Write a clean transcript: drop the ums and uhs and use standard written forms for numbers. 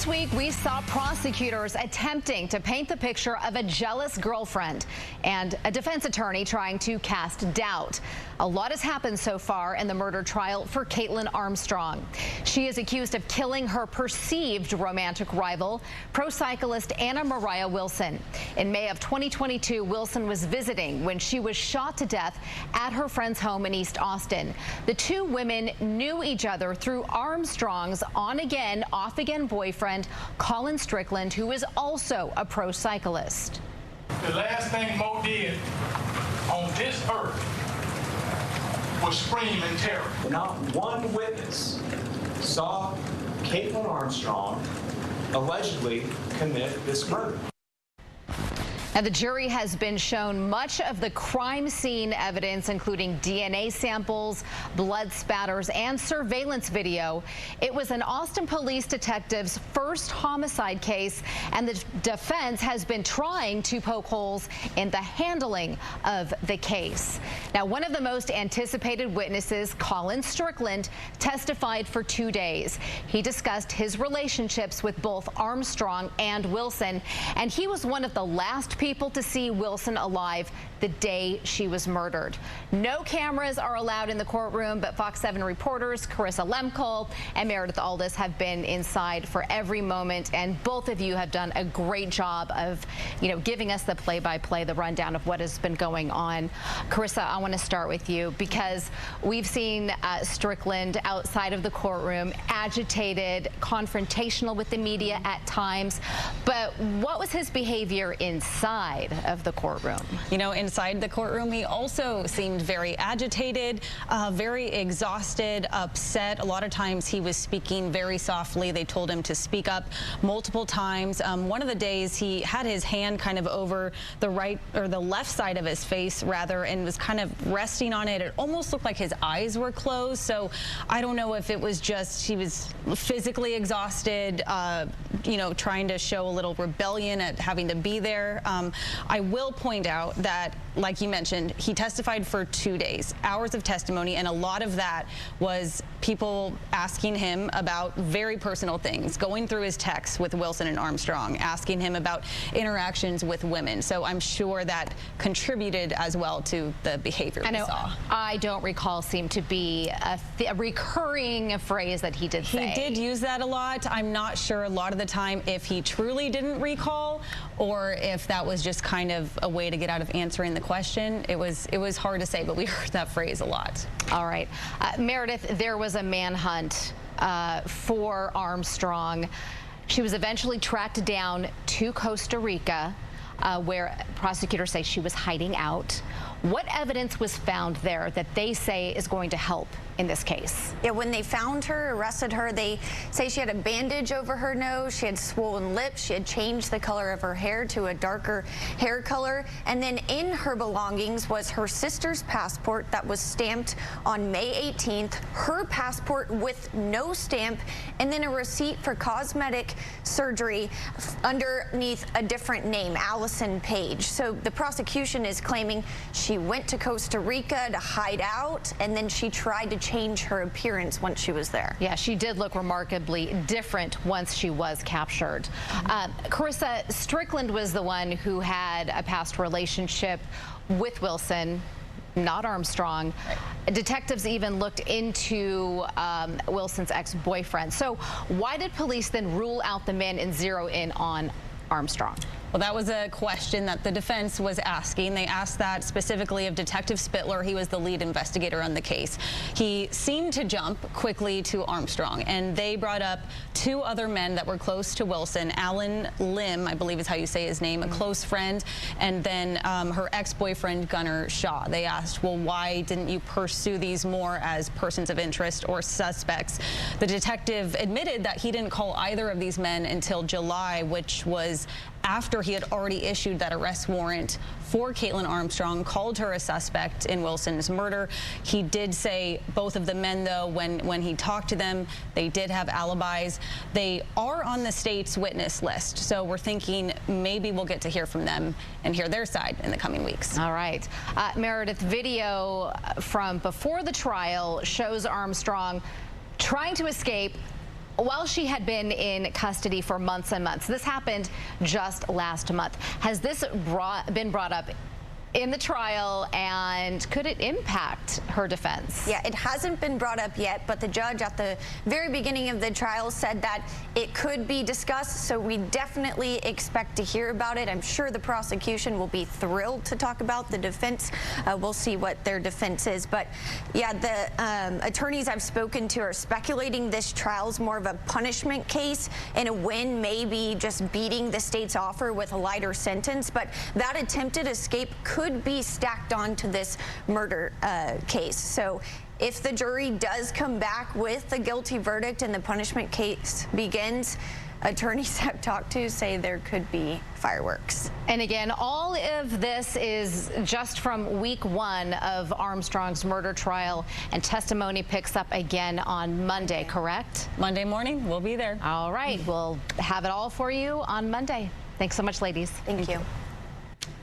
This week, we saw prosecutors attempting to paint the picture of a jealous girlfriend and a defense attorney trying to cast doubt. A lot has happened so far in the murder trial for Kaitlin Armstrong. She is accused of killing her perceived romantic rival, pro cyclist Anna Mariah Wilson. In May of 2022, Wilson was visiting when she was shot to death at her friend's home in East Austin. The two women knew each other through Armstrong's on-again, off-again boyfriend, Colin Strickland, who is also a pro cyclist. The last thing Mo did on this earth was scream in terror. Not one witness saw Kaitlin Armstrong allegedly commit this murder. Now, the jury has been shown much of the crime scene evidence, including DNA samples, blood spatters, and surveillance video. It was an Austin police detective's first homicide case, and the defense has been trying to poke holes in the handling of the case. Now, one of the most anticipated witnesses, Colin Strickland, testified for 2 days. He discussed his relationships with both Armstrong and Wilson, and he was one of the last people to see Wilson alive the day she was murdered. No cameras are allowed in the courtroom, but Fox 7 reporters Carissa Lehmkuhl and Meredith Aldis have been inside for every moment, and both of you have done a great job of, giving us the play-by-play, the rundown of what has been going on. Carissa, I want to start with you because we've seen Strickland outside of the courtroom, agitated, confrontational with the media at times, but what was his behavior inside of the courtroom? Inside the courtroom, he also seemed very agitated, very exhausted, upset. A lot of times he was speaking very softly. They told him to speak up multiple times. One of the days he had his hand kind of over the right or the left side of his face rather, and was kind of resting on it. It almost looked like his eyes were closed. So I don't know if it was just he was physically exhausted, trying to show a little rebellion at having to be there. I will point out that, like you mentioned, he testified for 2 days, hours of testimony, and a lot of that was people asking him about very personal things, going through his texts with Wilson and Armstrong, asking him about interactions with women. So I'm sure that contributed as well to the behavior we saw. I don't recall seemed to be a recurring phrase that he did say. He did use that a lot. I'm not sure a lot of the time if he truly didn't recall or if that was just kind of a way to get out of answering the question. It was hard to say, but we heard that phrase a lot. All right. Meredith, there was a manhunt for Armstrong. She was eventually tracked down to Costa Rica, where prosecutors say she was hiding out. What evidence was found there that they say is going to help in this case? Yeah, when they found her, arrested her, they say she had a bandage over her nose, she had swollen lips, she had changed the color of her hair to a darker hair color, and then in her belongings was her sister's passport that was stamped on May 18th, her passport with no stamp, and then a receipt for cosmetic surgery underneath a different name, Allison Page. So the prosecution is claiming she went to Costa Rica to hide out, and then she tried to change her appearance once she was there. Yeah, she did look remarkably different once she was captured. Carissa, Strickland was the one who had a past relationship with Wilson, not Armstrong. Detectives even looked into Wilson's ex-boyfriend. So why did police then rule out the men and zero in on Armstrong? Well, that was a question that the defense was asking. They asked that specifically of Detective Spittler. He was the lead investigator on the case. He seemed to jump quickly to Armstrong, and they brought up two other men that were close to Wilson. Alan Lim, I believe is how you say his name, a close friend, and then her ex-boyfriend, Gunnar Shaw. They asked, well, why didn't you pursue these more as persons of interest or suspects? The detective admitted that he didn't call either of these men until July, which was after he had already issued that arrest warrant for Kaitlin Armstrong, called her a suspect in Wilson's murder. He did say both of the men, though, when he talked to them, they did have alibis. They are on the state's witness list, so we're thinking maybe we'll get to hear from them and hear their side in the coming weeks. All right. Meredith, video from before the trial shows Armstrong trying to escape, while she had been in custody for months and months. This happened just last month. Has this been brought up in the trial, and could it impact her defense? Yeah, it hasn't been brought up yet, but the judge at the very beginning of the trial said that it could be discussed, so we definitely expect to hear about it. I'm sure the prosecution will be thrilled to talk about the defense. We'll see what their defense is, but yeah, the attorneys I've spoken to are speculating this trial is more of a punishment case, and a win may be just beating the state's offer with a lighter sentence, but that attempted escape could be stacked onto this murder case. So if the jury does come back with a guilty verdict and the punishment case begins, attorneys I've talked to say there could be fireworks. And again, all of this is just from week 1 of Armstrong's murder trial, and testimony picks up again on Monday, correct? Monday morning, we'll be there. All right, we'll have it all for you on Monday. Thanks so much, ladies. Thank you.